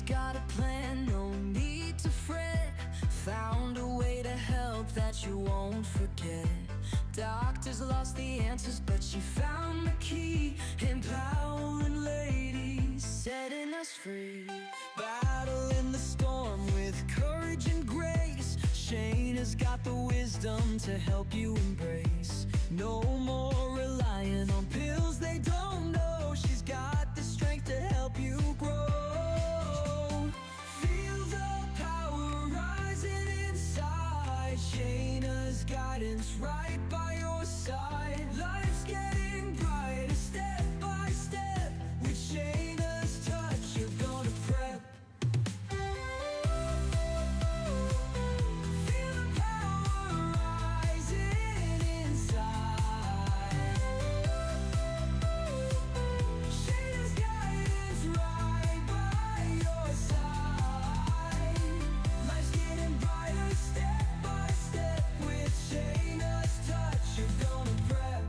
got a plan, no need to fret. Found a way to help that you won't forget. Doctors lost the answers, but she found the key. Empowering ladies, setting us free. Battle in the storm with courage and grace. Shayna's got the wisdom to help you embrace. No more relying on pills they don't know. She's got the strength to help you grow. Feel the power rising inside. Shayna's guidance right by your side. Life's getting brighter step by step. With Shayna's touch, you're gonna prep. Feel the power rising inside. Shayna's guidance right by your side. Life's getting brighter step by step. With Shayna's touch, you're gonna prep.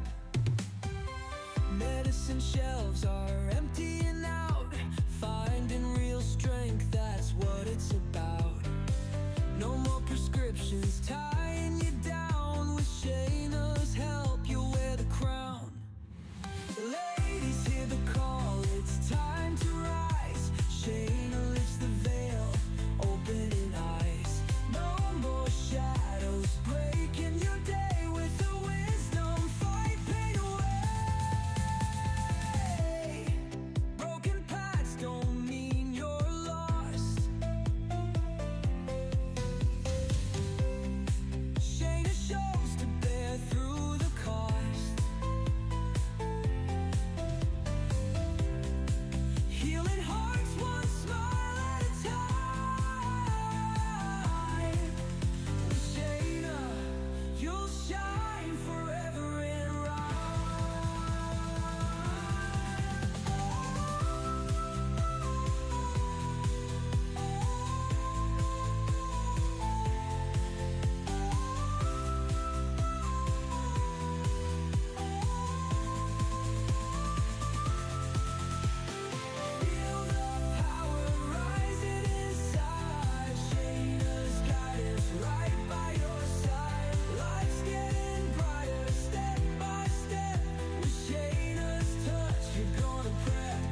Medicine shelves are emptying out. Finding real strength, that's what it's about. No more prescriptions tying you down. With Shayna's help, you'll wear the crown. Ladies, hear the call, it's time to rise. Shayna lifts the veil, opening eyes. No more shadows breaking your day. With her wisdom, fight pain away. Broken paths don't mean you're lost. Shayna shows to bear through the cost. Healing hearts one smile at a time. With Shayna, you'll shine forever and feel the power rising inside. Shayna's guidance right by your side. Life's getting brighter step by step. With Shayna's touch, you're gonna prep.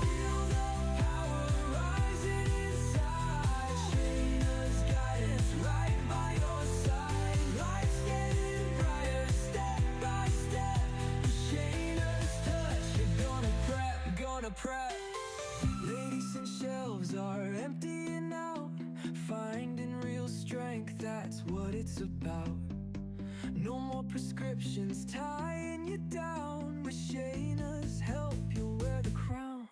Feel the power rising inside. Shayna's guidance right by your side. Life's getting brighter step by step. With Shayna's touch, you're gonna prep, gonna prep. Ladies and shelves are emptying out. Finding real strength, that's what it's about. No more prescriptions tying you down. With Shayna's help, you'll wear the crown.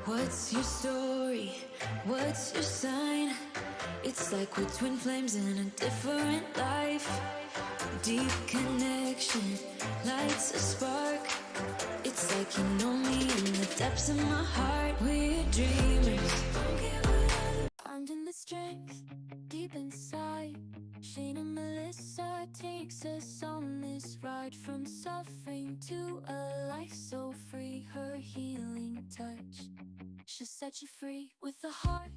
What's your story? What's your sign? It's like we're twin flames in a different life. Deep connection lights a spark. It's like you know me in the depths of my heart. We're dreamers. Finding the strength deep inside. Shayna Melissa takes us on this ride from suffering to a life so free. Her healing touch, she'll set you free with a heart.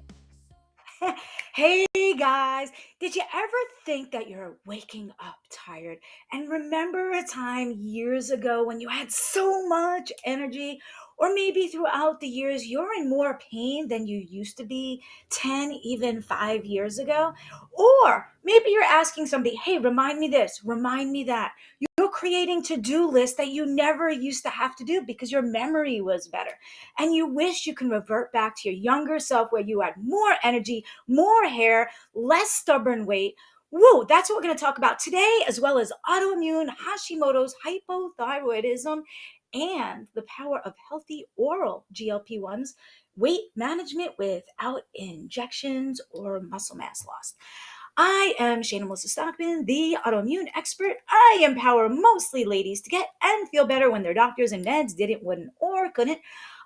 Hey guys, did you ever think that you're waking up tired and remember a time years ago when you had so much energy? Or maybe throughout the years you're in more pain than you used to be 10, even 5 years ago? Or maybe you're asking somebody, hey, remind me this, remind me that. You're creating to do lists that you never used to have to do because your memory was better. And you wish you can revert back to your younger self where you had more energy, more hair, less stubborn weight. Woo, that's what we're going to talk about today, as well as autoimmune, Hashimoto's, hypothyroidism, and the power of healthy oral GLP-1s, weight management without injections or muscle mass loss. I am Shayna Stockman, the autoimmune expert. I empower mostly ladies to get and feel better when their doctors and meds didn't, wouldn't, or couldn't.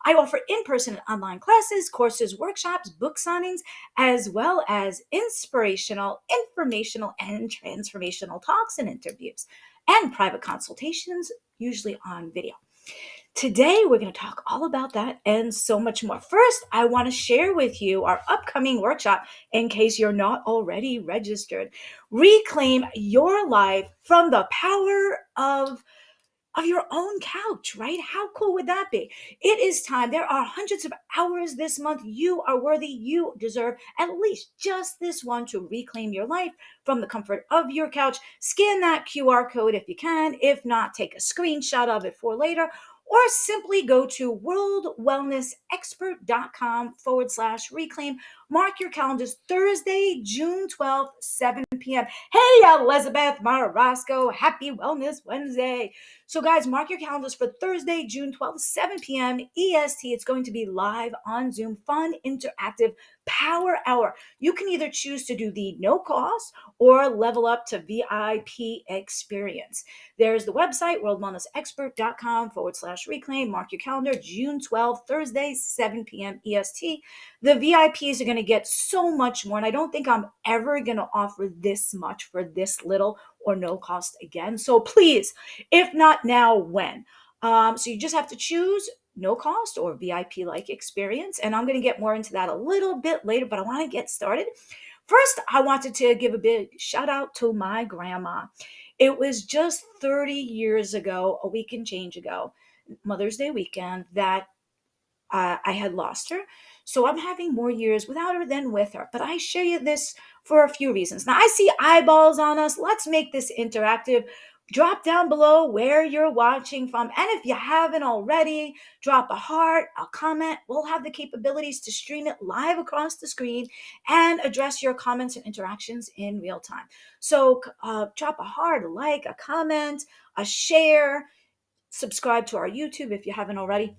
I offer in-person and online classes, courses, workshops, book signings, as well as inspirational, informational, and transformational talks and interviews, and private consultations, usually on video. Today, we're going to talk all about that and so much more. First, I want to share with you our upcoming workshop in case you're not already registered. Reclaim your life from the power of your own couch, right? How cool would that be? It is time. There are hundreds of hours this month. You are worthy. You deserve at least just this one to reclaim your life from the comfort of your couch. Scan that QR code if you can. If not, take a screenshot of it for later, or simply go to worldwellnessexpert.com/reclaim. Mark your calendars Thursday, June 12th, 7 p.m. Hey, Elizabeth Marasco, happy Wellness Wednesday. So, guys, mark your calendars for Thursday, June 12th, 7 p.m. EST. It's going to be live on Zoom, fun, interactive power hour. You can either choose to do the no cost or level up to VIP experience. There's the website, worldwellnessexpert.com/reclaim. Mark your calendar, June 12th, Thursday, 7 p.m. EST. The VIPs are going to get so much more, and I don't think I'm ever going to offer this much for this little or no cost again. So please, if not now, when? So you just have to choose no cost or VIP like experience. And I'm going to get more into that a little bit later, but I want to get started. First, I wanted to give a big shout out to my grandma. It was just 30 years ago, a week and change ago, Mother's Day weekend, that I had lost her. So I'm having more years without her than with her. But I share you this for a few reasons. Now, I see eyeballs on us. Let's make this interactive. Drop down below where you're watching from. And if you haven't already, drop a heart, a comment. We'll have the capabilities to stream it live across the screen and address your comments and interactions in real time. So drop a heart, a like, a comment, a share. Subscribe to our YouTube if you haven't already.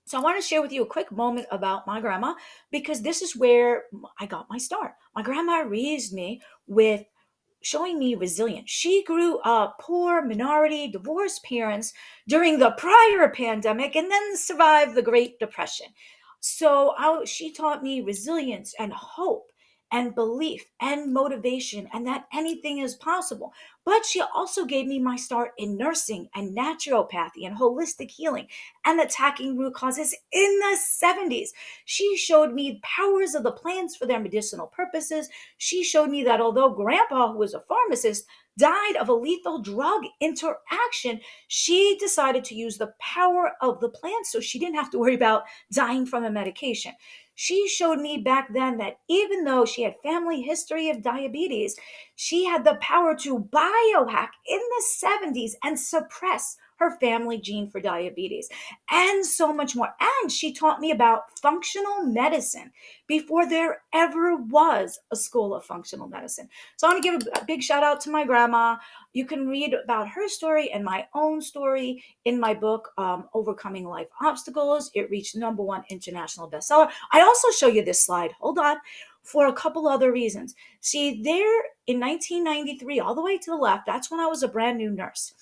So I want to share with you a quick moment about my grandma, because this is where I got my start. My grandma raised me with showing me resilience. She grew up poor, minority, divorced parents during the prior pandemic and then survived the Great Depression. So she taught me resilience and hope and belief and motivation, and that anything is possible. But she also gave me my start in nursing and naturopathy and holistic healing and attacking root causes in the 70s. She showed me powers of the plants for their medicinal purposes. She showed me that although grandpa, who was a pharmacist, died of a lethal drug interaction, she decided to use the power of the plants so she didn't have to worry about dying from a medication. She showed me back then that even though she had family history of diabetes, she had the power to biohack in the 70s and suppress her family gene for diabetes, and so much more. And she taught me about functional medicine before there ever was a school of functional medicine. So I want to give a big shout out to my grandma. You can read about her story and my own story in my book, Overcoming Life Obstacles. It reached #1 international bestseller. I also show you this slide. Hold on. For a couple other reasons. See, there in 1993, all the way to the left, that's when I was a brand new nurse.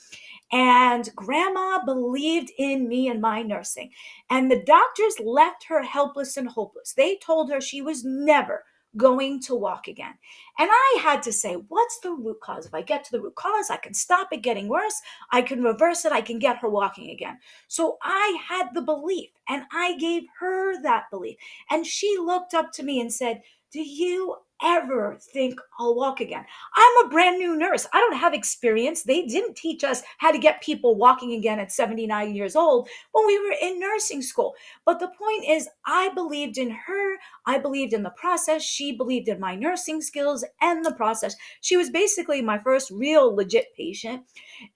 And grandma believed in me and my nursing. And the doctors left her helpless and hopeless. They told her she was never going to walk again. And I had to say, what's the root cause? If I get to the root cause, I can stop it getting worse. I can reverse it. I can get her walking again. So I had the belief, and I gave her that belief. And she looked up to me and said, do you ever think I'll walk again? I'm a brand new nurse. I don't have experience. They didn't teach us how to get people walking again at 79 years old when we were in nursing school. But the point is, I believed in her. I believed in the process. She believed in my nursing skills and the process. She was basically my first real legit patient.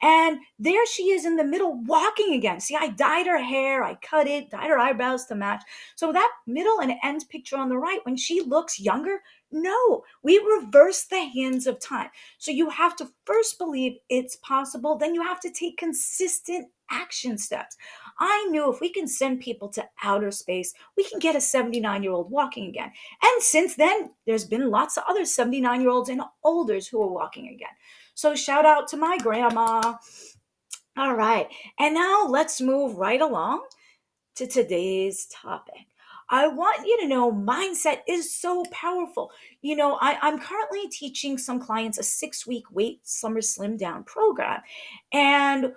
And there she is in the middle walking again. See, I dyed her hair, I cut it, dyed her eyebrows to match. So that middle and end picture on the right, when she looks younger, no, we reverse the hands of time. So you have to first believe it's possible, then you have to take consistent action steps. I knew if we can send people to outer space, we can get a 79-year-old walking again. And since then, there's been lots of other 79-year-olds and olders who are walking again. So shout out to my grandma. All right. And now let's move right along. to today's topic. I want you to know mindset is so powerful. I'm currently teaching some clients a 6 week weight summer slim down program. And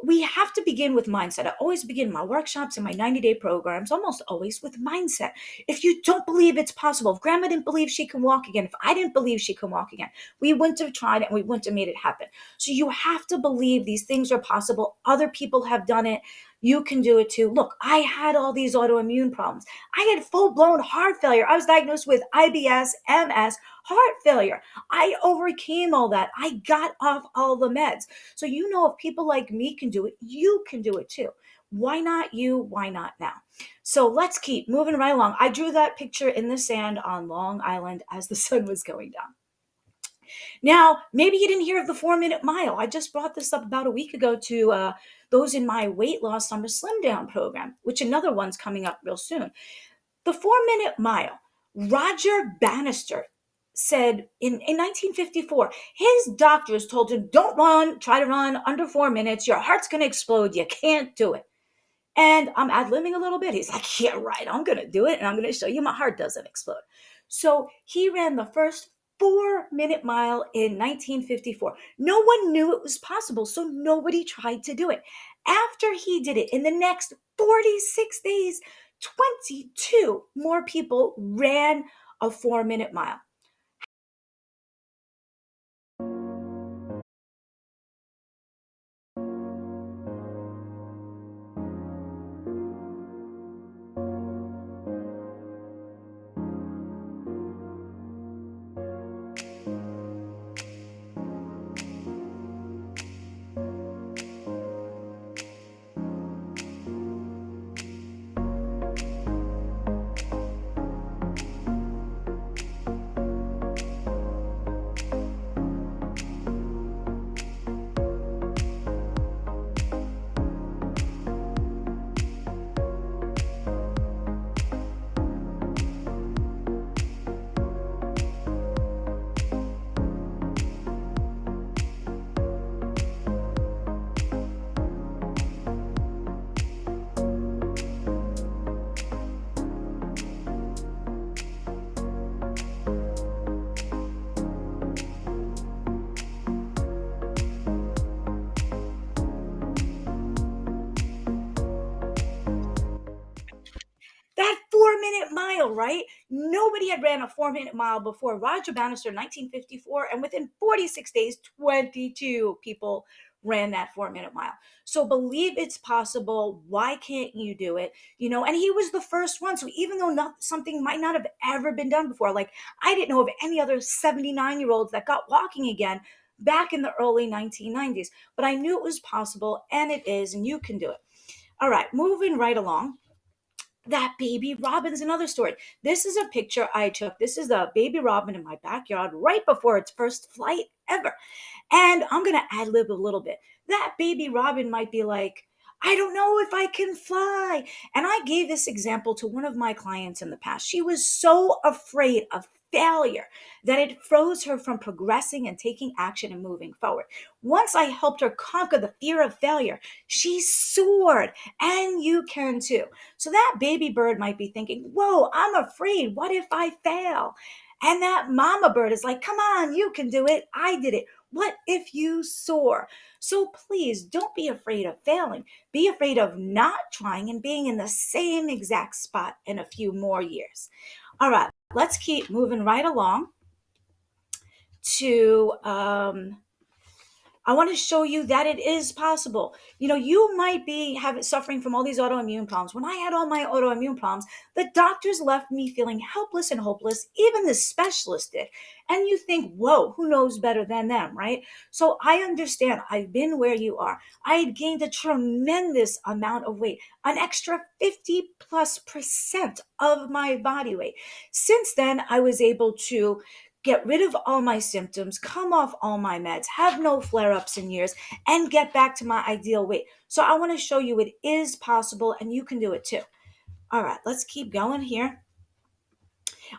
we have to begin with mindset. I always begin my workshops and my 90-day programs almost always with mindset. If you don't believe it's possible, if grandma didn't believe she can walk again, if I didn't believe she can walk again, we wouldn't have tried it and we wouldn't have made it happen. So you have to believe these things are possible. Other people have done it. You can do it too. Look, I had all these autoimmune problems. I had full blown heart failure. I was diagnosed with IBS, MS, heart failure. I overcame all that. I got off all the meds. So, if people like me can do it, you can do it too. Why not you? Why not now? So let's keep moving right along. I drew that picture in the sand on Long Island as the sun was going down. Now, maybe you didn't hear of the 4 minute mile. I just brought this up about a week ago to those in my weight loss summer slim down program, which another one's coming up real soon. The 4 minute mile, Roger Bannister said in 1954, his doctors told him, don't run, try to run under 4 minutes. Your heart's going to explode. You can't do it. And I'm ad libbing a little bit. He's like, yeah, right. I'm going to do it. And I'm going to show you my heart doesn't explode. So he ran the first 4 minute mile in 1954. No one knew it was possible. So nobody tried to do it. After he did it, in the next 46 days, 22 more people ran a 4 minute mile. That 4 minute mile, right? Nobody had ran a 4 minute mile before Roger Bannister in 1954. And within 46 days, 22 people ran that 4 minute mile. So believe it's possible. Why can't you do it? And he was the first one. So even though something might not have ever been done before, like I didn't know of any other 79-year-olds that got walking again back in the early 1990s, but I knew it was possible and it is, and you can do it. All right, moving right along. That baby robin's another story. This is a picture I took. This is a baby robin in my backyard right before its first flight ever. And I'm going to ad lib a little bit. That baby robin might be like, I don't know if I can fly. And I gave this example to one of my clients in the past. She was so afraid of failure that it froze her from progressing and taking action and moving forward. Once I helped her conquer the fear of failure, she soared, and you can too. So that baby bird might be thinking, whoa, I'm afraid. What if I fail? And that mama bird is like, come on, you can do it. I did it. What if you soar? So please don't be afraid of failing. Be afraid of not trying and being in the same exact spot in a few more years. All right, let's keep moving right along to I want to show you that it is possible. You might be suffering from all these autoimmune problems. When I had all my autoimmune problems, the doctors left me feeling helpless and hopeless. Even the specialist did. And you think, whoa, who knows better than them, right? So I understand. I've been where you are. I had gained a tremendous amount of weight, an extra 50+% of my body weight. Since then, I was able to get rid of all my symptoms, come off all my meds, have no flare ups in years, and get back to my ideal weight. So I want to show you it is possible and you can do it too. All right, let's keep going here.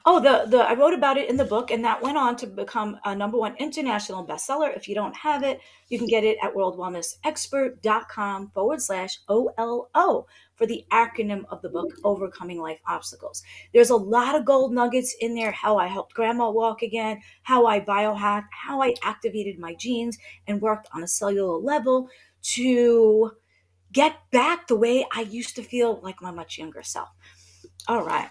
Oh, the I wrote about it in the book, and that went on to become a number one international bestseller. If you don't have it, you can get it at worldwellnessexpert.com/OLO for the acronym of the book, Overcoming Life Obstacles. There's a lot of gold nuggets in there: how I helped grandma walk again, how I biohacked, how I activated my genes and worked on a cellular level to get back the way I used to feel like my much younger self. All right.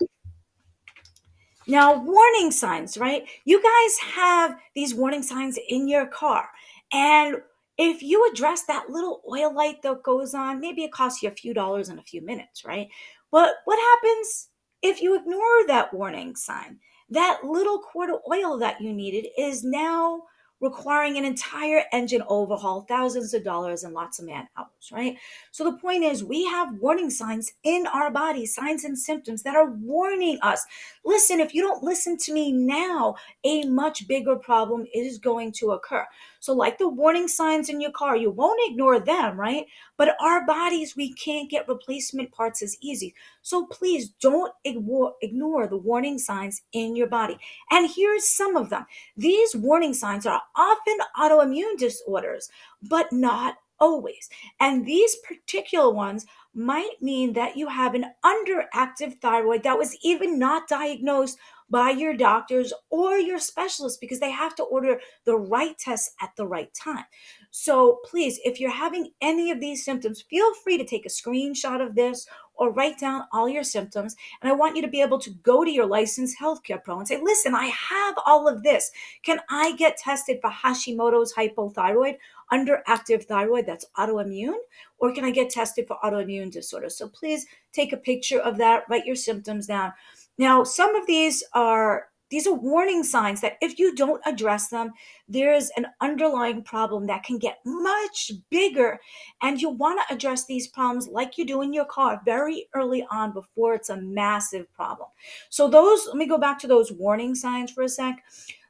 Now, warning signs, right? You guys have these warning signs in your car. And if you address that little oil light that goes on, maybe it costs you a few dollars in a few minutes, right? But what happens if you ignore that warning sign? That little quart of oil that you needed is now requiring an entire engine overhaul, thousands of dollars, and lots of man hours, right? So the point is, we have warning signs in our body, signs and symptoms that are warning us. Listen, if you don't listen to me now, a much bigger problem is going to occur. So, like the warning signs in your car, you won't ignore them, right? But our bodies, we can't get replacement parts as easy. So, please don't ignore the warning signs in your body. And here's some of them. These warning signs are often autoimmune disorders, but not always. And these particular ones might mean that you have an underactive thyroid that was even not diagnosed by your doctors or your specialists, because they have to order the right tests at the right time. So please, if you're having any of these symptoms, feel free to take a screenshot of this or write down all your symptoms. And I want you to be able to go to your licensed healthcare pro and say, listen, I have all of this. Can I get tested for Hashimoto's hypothyroid, underactive thyroid that's autoimmune? Or can I get tested for autoimmune disorder? So please take a picture of that, write your symptoms down. Now, some of these are warning signs that if you don't address them, there's an underlying problem that can get much bigger. And you want to address these problems like you do in your car very early on before it's a massive problem. So let me go back to those warning signs for a sec.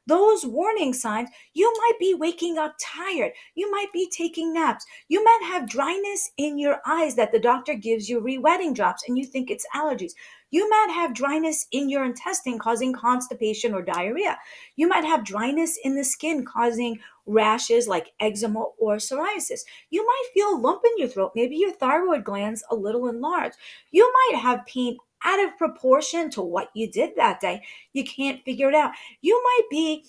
Those warning signs, you might be waking up tired. You might be taking naps. You might have dryness in your eyes that the doctor gives you re-wetting drops and you think it's allergies. You might have dryness in your intestine causing constipation or diarrhea. You might have dryness in the skin causing rashes like eczema or psoriasis. You might feel a lump in your throat. Maybe your thyroid gland's a little enlarged. You might have pain out of proportion to what you did that day. You can't figure it out. You might be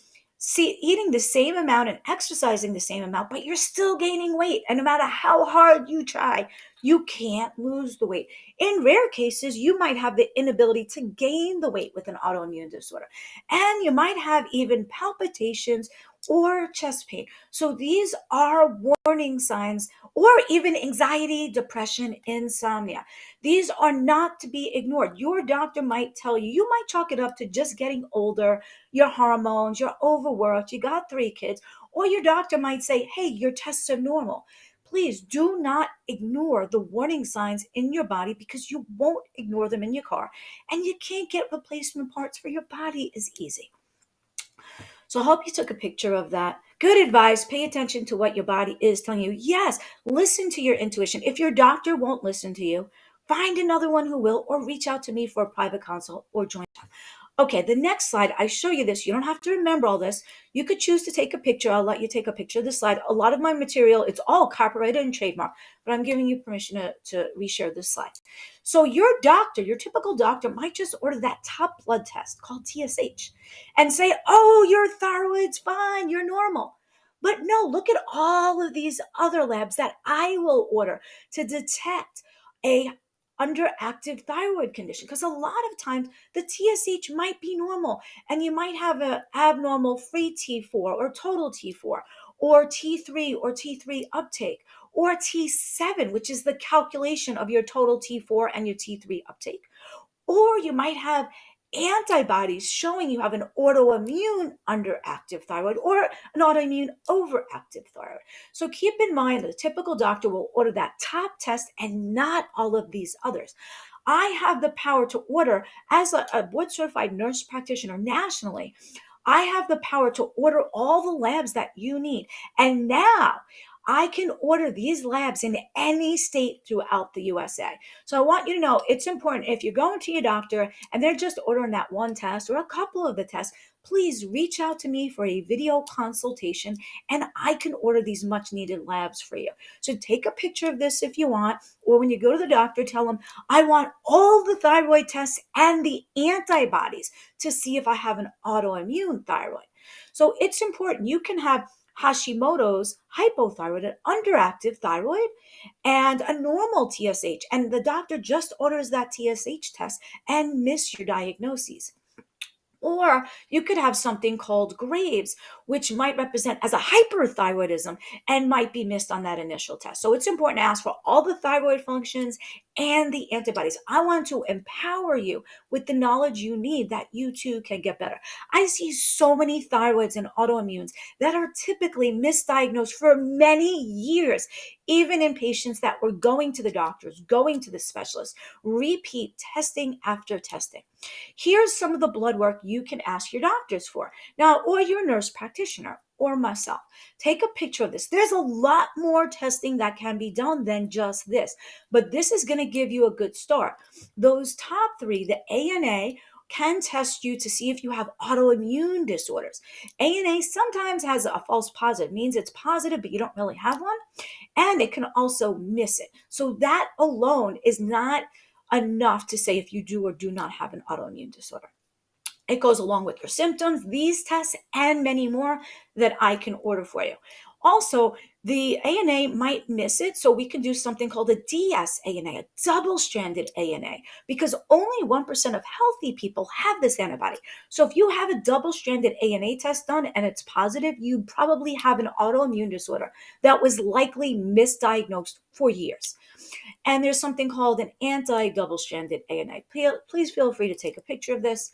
eating the same amount and exercising the same amount, but you're still gaining weight. And no matter how hard you try, you can't lose the weight. In rare cases, you might have the inability to gain the weight with an autoimmune disorder. And you might have even palpitations or chest pain. So these are warning signs, or even anxiety, depression, insomnia. These are not to be ignored. Your doctor might tell you, you might chalk it up to just getting older, your hormones, you're overworked, you got 3 kids, or your doctor might say, hey, your tests are normal. Please do not ignore the warning signs in your body, because you won't ignore them in your car, and you can't get replacement parts for your body as easy. So I hope you took a picture of that. Good advice. Pay attention to what your body is telling you. Yes, listen to your intuition. If your doctor won't listen to you, find another one who will, or reach out to me for a private consult or join. Okay, the next slide, I show you this. You don't have to remember all this. You could choose to take a picture. I'll let you take a picture of the slide. A lot of my material, it's all copyrighted and trademarked, but I'm giving you permission to reshare this slide. So your doctor, your typical doctor, might just order that top blood test called TSH and say, oh, your thyroid's fine, you're normal. But no, look at all of these other labs that I will order to detect a underactive thyroid condition, because a lot of times the TSH might be normal and you might have an abnormal free T4 or total T4 or T3 or T3 uptake or T7, which is the calculation of your total T4 and your T3 uptake. Or you might have antibodies showing you have an autoimmune underactive thyroid or an autoimmune overactive thyroid. So keep in mind that a typical doctor will order that top test and not all of these others. I have the power to order, as a board certified nurse practitioner nationally, I have the power to order all the labs that you need. And now I can order these labs in any state throughout the USA. So I want you to know it's important if you're going to your doctor and they're just ordering that one test or a couple of the tests, please reach out to me for a video consultation and I can order these much needed labs for you. So take a picture of this if you want, or when you go to the doctor, tell them, I want all the thyroid tests and the antibodies to see if I have an autoimmune thyroid. So it's important. You can have Hashimoto's hypothyroid, an underactive thyroid, and a normal TSH. And the doctor just orders that TSH test and miss your diagnoses. Or you could have something called Graves, which might represent as a hyperthyroidism and might be missed on that initial test. So it's important to ask for all the thyroid functions and the antibodies. I want to empower you with the knowledge you need that you too can get better. I see so many thyroids and autoimmunes that are typically misdiagnosed for many years, even in patients that were going to the doctors, going to the specialists, repeat testing after testing. Here's some of the blood work you can ask your doctors for. Now, or your nurse practitioner or myself. Take a picture of this. There's a lot more testing that can be done than just this, but this is going to give you a good start. Those top three, the ANA, can test you to see if you have autoimmune disorders. ANA sometimes has a false positive, means it's positive, but you don't really have one, and it can also miss it. So that alone is not enough to say if you do or do not have an autoimmune disorder. It goes along with your symptoms, these tests, and many more that I can order for you. Also, the ANA might miss it, so we can do something called a dsANA, a double-stranded ANA, because only 1% of healthy people have this antibody. So if you have a double-stranded ANA test done and it's positive, you probably have an autoimmune disorder that was likely misdiagnosed for years. And there's something called an anti-double-stranded ANA. Please feel free to take a picture of this.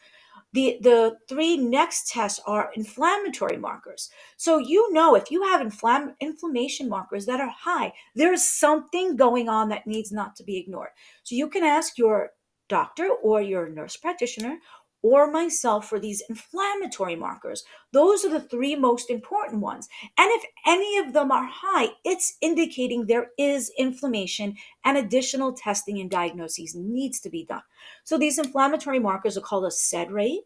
The three next tests are inflammatory markers. So you know if you have inflammation markers that are high, there's something going on that needs not to be ignored. So you can ask your doctor or your nurse practitioner or myself for these inflammatory markers. Those are the three most important ones. And if any of them are high, it's indicating there is inflammation and additional testing and diagnoses needs to be done. So these inflammatory markers are called a SED rate,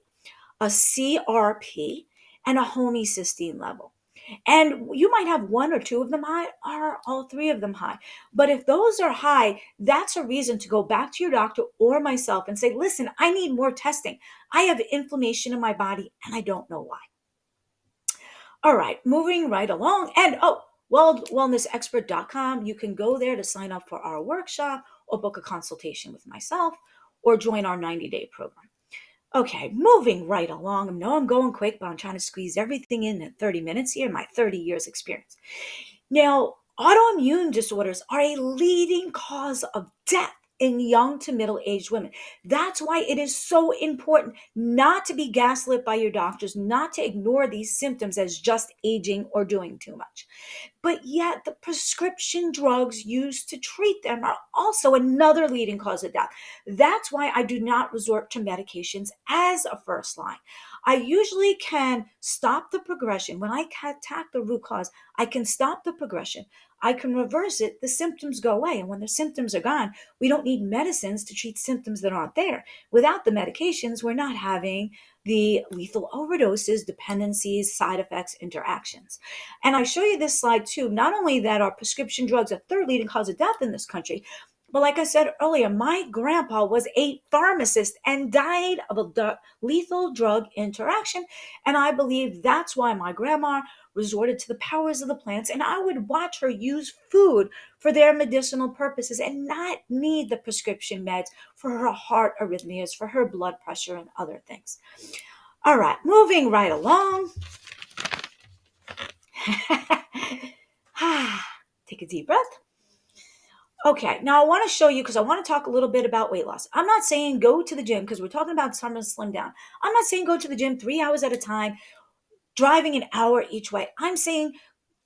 a CRP, and a homocysteine level. And you might have one or two of them high or all three of them high. But if those are high, that's a reason to go back to your doctor or myself and say, listen, I need more testing. I have inflammation in my body and I don't know why. All right, moving right along. And wellnessexpert.com, you can go there to sign up for our workshop or book a consultation with myself or join our 90-day program. Okay, moving right along. I know I'm going quick, but I'm trying to squeeze everything in 30 minutes here, my 30 years experience. Now, autoimmune disorders are a leading cause of death in young to middle-aged women. That's why it is so important not to be gaslit by your doctors, not to ignore these symptoms as just aging or doing too much. But yet the prescription drugs used to treat them are also another leading cause of death. That's why I do not resort to medications as a first line. I usually can stop the progression. When I attack the root cause, I can stop the progression. I can reverse it. The symptoms go away. And when the symptoms are gone, we don't need medicines to treat symptoms that aren't there. Without the medications, we're not having the lethal overdoses, dependencies, side effects, interactions. And I show you this slide too, not only that our prescription drugs are third leading cause of death in this country, but like I said earlier, my grandpa was a pharmacist and died of a lethal drug interaction. And I believe that's why my grandma resorted to the powers of the plants. And I would watch her use food for their medicinal purposes and not need the prescription meds for her heart arrhythmias, for her blood pressure, and other things. All right, moving right along. Take a deep breath. Okay, now I want to show you because I want to talk a little bit about weight loss. I'm not saying go to the gym because we're talking about summer slim down. I'm not saying go to the gym 3 hours at a time, driving an hour each way. I'm saying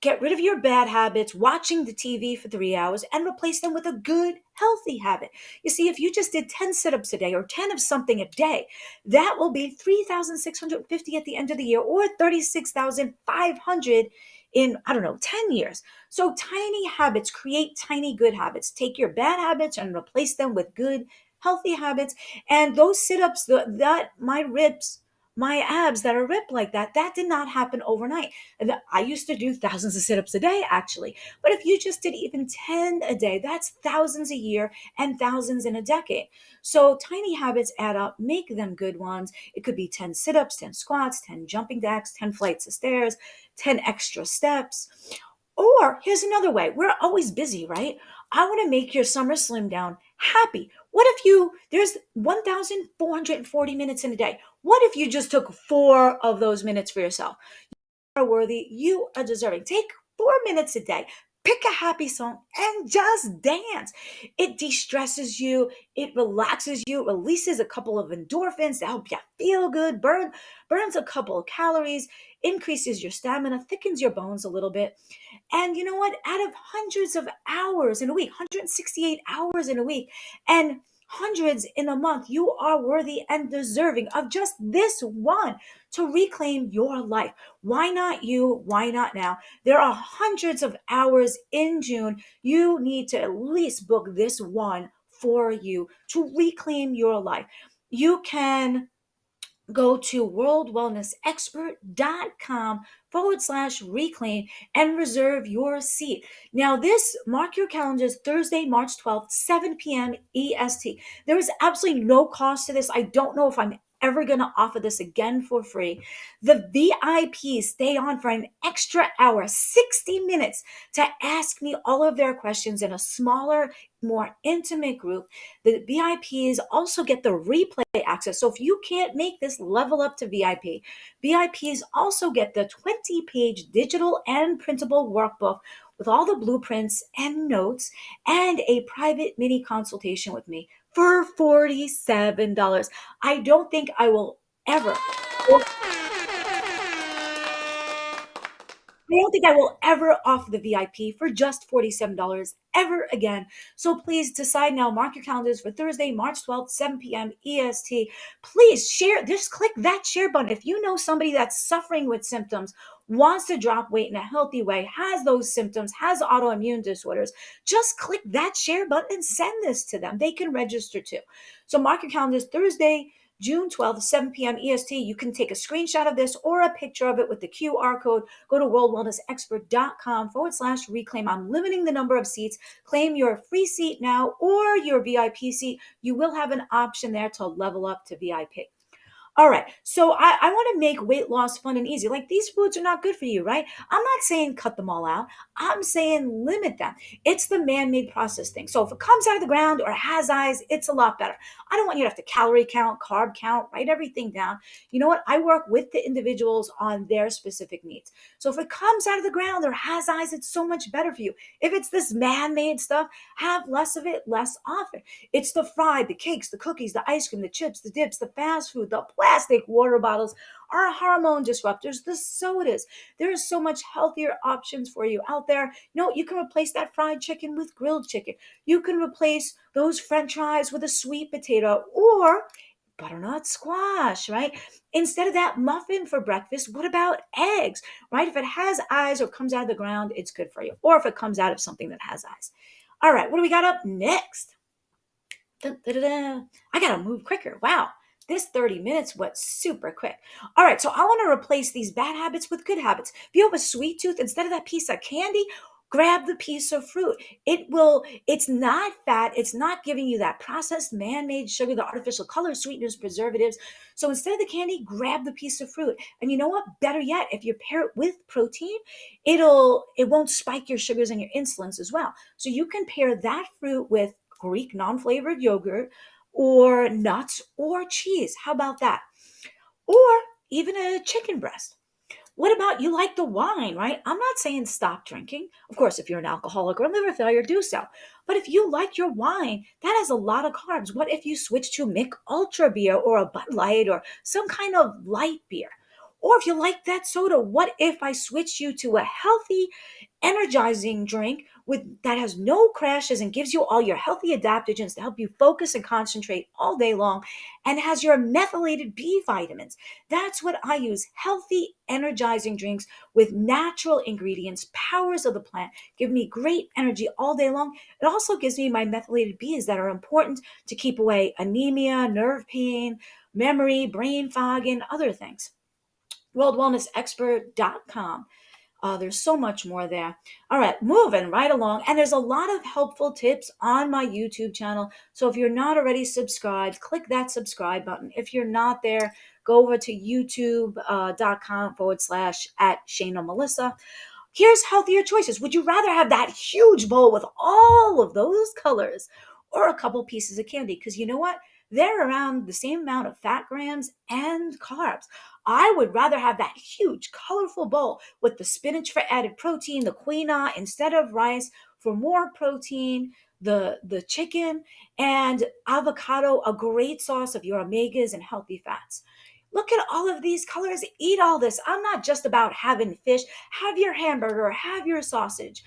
get rid of your bad habits, watching the TV for 3 hours, and replace them with a good, healthy habit. You see, if you just did 10 sit-ups a day or 10 of something a day, that will be 3,650 at the end of the year or 36,500 in, I don't know, 10 years. So tiny habits create tiny good habits. Take your bad habits and replace them with good, healthy habits. And those sit ups, that my ribs, my abs that are ripped like that did not happen overnight. And I used to do thousands of sit ups a day, actually. But if you just did even 10 a day, that's thousands a year and thousands in a decade. So tiny habits add up, make them good ones. It could be 10 sit ups, 10 squats, 10 jumping jacks, 10 flights of stairs, 10 extra steps. Or here's another way, we're always busy, right? I want to make your summer slim down happy. What if there's 1,440 minutes in a day. What if you just took 4 of those minutes for yourself? Are worthy, you are deserving. Take 4 minutes a day, pick a happy song, and just dance. It de stresses you, it relaxes you, releases a couple of endorphins to help you feel good, burns a couple of calories, increases your stamina, thickens your bones a little bit. And you know what? Out of hundreds of hours in a week, 168 hours in a week, and hundreds in a month, you are worthy and deserving of just this one to reclaim your life. Why not you? Why not now? There are hundreds of hours in June. You need to at least book this one for you to reclaim your life. You can go to worldwellnessexpert.com/reclaim and reserve your seat. Now, this, mark your calendars, Thursday, March 12th, 7 p.m. EST. There is absolutely no cost to this. I don't know if I'm ever going to offer this again for free. The VIPs stay on for an extra hour, 60 minutes, to ask me all of their questions in a smaller, more intimate group. The VIPs also get the replay access. So if you can't make this level up to VIP, VIPs also get the 20-page digital and printable workbook with all the blueprints and notes and a private mini consultation with me for $47. I don't think I will ever I don't think I will ever offer the VIP for just $47 ever again. So please decide now. Mark your calendars for Thursday, March 12th, 7 p.m. EST. Please share, just click that share button. If you know somebody that's suffering with symptoms, wants to drop weight in a healthy way, has those symptoms, has autoimmune disorders, just click that share button and send this to them. They can register too. So mark your calendars Thursday, June 12th, 7 p.m. EST. You can take a screenshot of this or a picture of it with the QR code. Go to worldwellnessexpert.com/reclaim. I'm limiting the number of seats. Claim your free seat now or your VIP seat. You will have an option there to level up to VIP. All right. So I want to make weight loss fun and easy. Like, these foods are not good for you, right? I'm not saying cut them all out. I'm saying limit them. It's the man-made process thing. So if it comes out of the ground or has eyes, it's a lot better. I don't want you to have to calorie count, carb count, write everything down. You know what? I work with the individuals on their specific needs. So if it comes out of the ground or has eyes, it's so much better for you. If it's this man-made stuff, have less of it, less often. It's the fried, the cakes, the cookies, the ice cream, the chips, the dips, the fast food, the plastic water bottles, our hormone disruptors, the sodas. There are so much healthier options for you out there. You know, you can replace that fried chicken with grilled chicken. You can replace those French fries with a sweet potato or butternut squash, right? Instead of that muffin for breakfast, what about eggs, right? If it has eyes or comes out of the ground, it's good for you. Or if it comes out of something that has eyes. All right, what do we got up next? Dun, dun, dun, dun. I got to move quicker. Wow. This 30 minutes went super quick. All right, so I want to replace these bad habits with good habits. If you have a sweet tooth, instead of that piece of candy, grab the piece of fruit. It's not fat. It's not giving you that processed man-made sugar, the artificial colors, sweeteners, preservatives. So instead of the candy, grab the piece of fruit. And you know what? Better yet, if you pair it with protein, it won't spike your sugars and your insulins as well. So you can pair that fruit with Greek non-flavored yogurt or nuts or cheese. How about that? Or even a chicken breast. What about, you like the wine, right? I'm not saying stop drinking. Of course, if you're an alcoholic or liver failure, do so. But if you like your wine, that has a lot of carbs. What if you switch to Mick Ultra beer or a Bud Light or some kind of light beer? Or if you like that soda, what if I switch you to a healthy, energizing drink with that has no crashes and gives you all your healthy adaptogens to help you focus and concentrate all day long and has your methylated B vitamins. That's what I use. Healthy, energizing drinks with natural ingredients, powers of the plant, give me great energy all day long. It also gives me my methylated Bs that are important to keep away anemia, nerve pain, memory, brain fog, and other things. WorldWellnessExpert.com. There's so much more there. All right, moving right along. And there's a lot of helpful tips on my YouTube channel. So if you're not already subscribed, click that subscribe button. If you're not there, go over to youtube.com/ at Shayna Melissa. Here's healthier choices. Would you rather have that huge bowl with all of those colors or a couple pieces of candy? Because you know what? They're around the same amount of fat grams and carbs. I would rather have that huge, colorful bowl with the spinach for added protein, the quinoa instead of rice for more protein, the chicken, and avocado, a great source of your omegas and healthy fats. Look at all of these colors. Eat all this. I'm not just about having fish. Have your hamburger, have your sausage.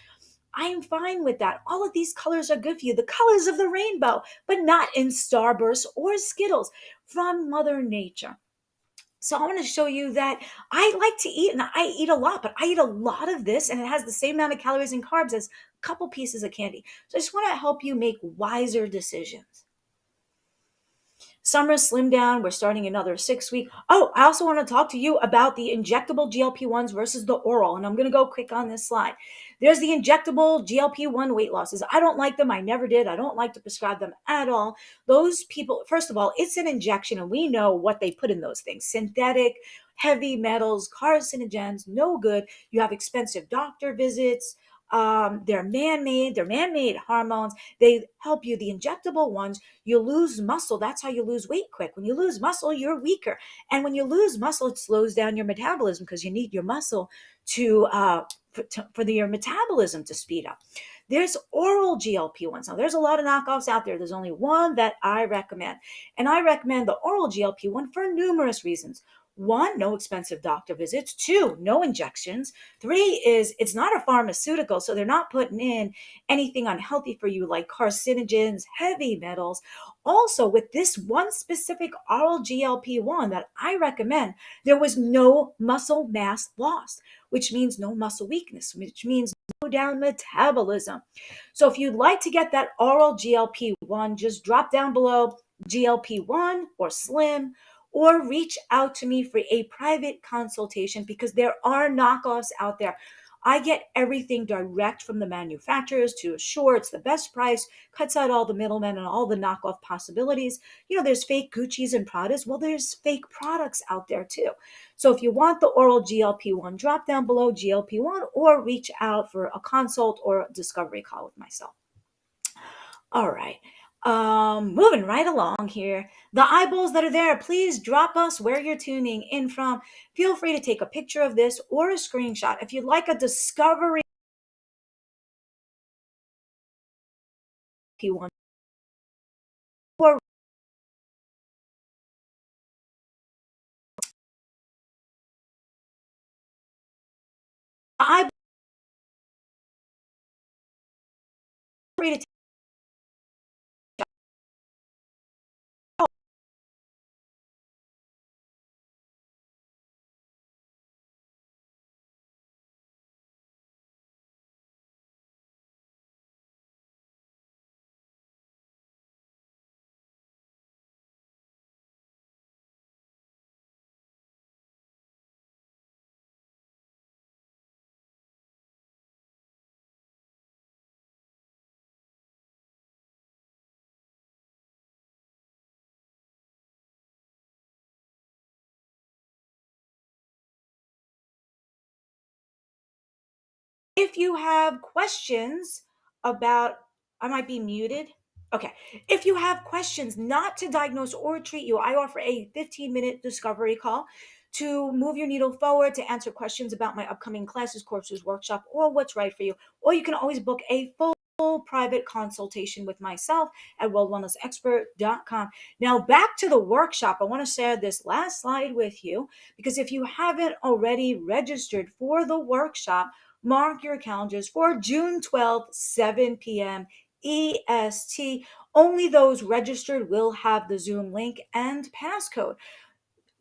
I'm fine with that. All of these colors are good for you. The colors of the rainbow, but not in Starburst or Skittles, from Mother Nature. So I want to show you that I like to eat, and I eat a lot, but I eat a lot of this, and it has the same amount of calories and carbs as a couple pieces of candy. So I just want to help you make wiser decisions. Summer slim down. We're starting another 6 week. Oh, I also want to talk to you about the injectable GLP-1s versus the oral. And I'm going to go quick on this slide. There's the injectable GLP-1 weight losses. I don't like them. I never did. I don't like to prescribe them at all. Those people, first of all, it's an injection and we know what they put in those things. Synthetic, heavy metals, carcinogens, no good. You have expensive doctor visits. They're man-made hormones. They help you. The injectable ones, you lose muscle. That's how you lose weight quick. When you lose muscle, you're weaker. And when you lose muscle, it slows down your metabolism because you need your muscle for your metabolism to speed up. There's oral GLP-1s. Now, there's a lot of knockoffs out there. There's only one that I recommend. And I recommend the oral GLP-1 for numerous reasons. One, no expensive doctor visits. Two, no injections. Three is it's not a pharmaceutical, so they're not putting in anything unhealthy for you like carcinogens, heavy metals. Also, with this one specific oral GLP-1 that I recommend, there was no muscle mass loss, which means no muscle weakness, which means no down metabolism. So if you'd like to get that oral GLP-1, just drop down below GLP-1 or Slim, or reach out to me for a private consultation because there are knockoffs out there. I get everything direct from the manufacturers to assure it's the best price, cuts out all the middlemen and all the knockoff possibilities. You know, there's fake Gucci's and Pradas. Well, there's fake products out there too. So if you want the oral GLP-1, drop down below GLP-1 or reach out for a consult or a discovery call with myself. All right. Moving right along here. The eyeballs that are there, please drop us where you're tuning in from. Feel free to take a picture of this or a screenshot. If you'd like a discovery P1 or eyeball, free to if you have questions about, I might be muted. Okay. If you have questions not to diagnose or treat you, I offer a 15-minute discovery call to move your needle forward, to answer questions about my upcoming classes, courses, workshop, or what's right for you. Or you can always book a full full private consultation with myself at worldwellnessexpert.com. Now, back to the workshop. I want to share this last slide with you because if you haven't already registered for the workshop, mark your calendars for June 12th, 7 p.m. EST. Only those registered will have the Zoom link and passcode.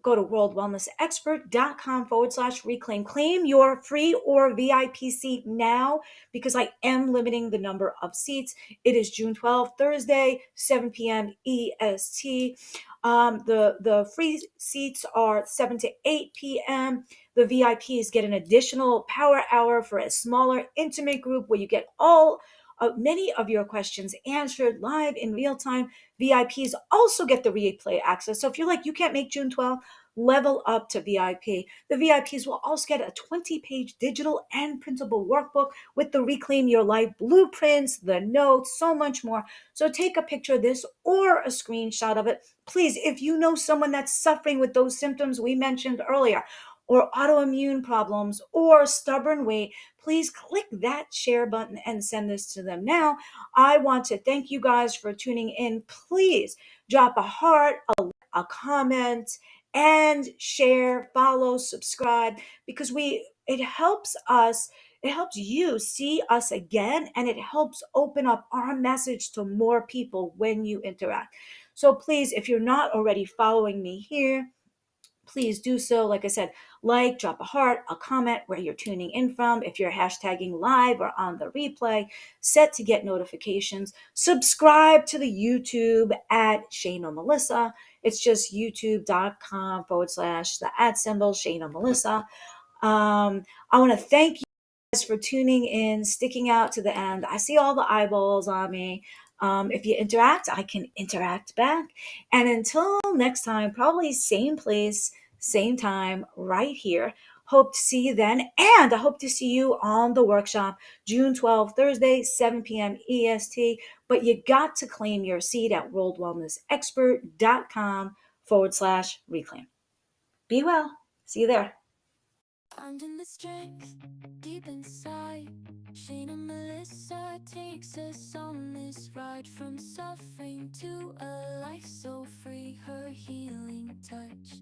Go to worldwellnessexpert.com/reclaim. Claim your free or VIP seat now because I am limiting the number of seats. It is June 12th, Thursday, 7 p.m. EST. The free seats are 7 to 8 p.m. The VIPs get an additional power hour for a smaller, intimate group where you get many of your questions answered live in real time. VIPs also get the replay access. So if you're like, you can't make June 12th, level up to VIP. The VIPs will also get a 20-page digital and printable workbook with the Reclaim Your Life blueprints, the notes, so much more. So take a picture of this or a screenshot of it. Please, if you know someone that's suffering with those symptoms we mentioned earlier, or autoimmune problems, or stubborn weight, please click that share button and send this to them. Now, I want to thank you guys for tuning in. Please drop a heart, a comment, and share, follow, subscribe, because it helps us, it helps you see us again, and it helps open up our message to more people when you interact. So please, if you're not already following me here, please do so. Like I said, like, drop a heart, a comment where you're tuning in from. If you're hashtagging live or on the replay, set to get notifications. Subscribe to the YouTube at Shayna Melissa. It's just youtube.com/, the @ Shayna Melissa. I want to thank you guys for tuning in, sticking out to the end. I see all the eyeballs on me. If you interact, I can interact back. And until next time, probably same place, same time, right here. Hope to see you then. And I hope to see you on the workshop June 12th, Thursday, 7 p.m. EST. But you got to claim your seat at worldwellnessexpert.com/reclaim. Be well. See you there. Finding the strength deep inside. Shayna Melissa takes us on this ride from suffering to a life so free. Her healing touch.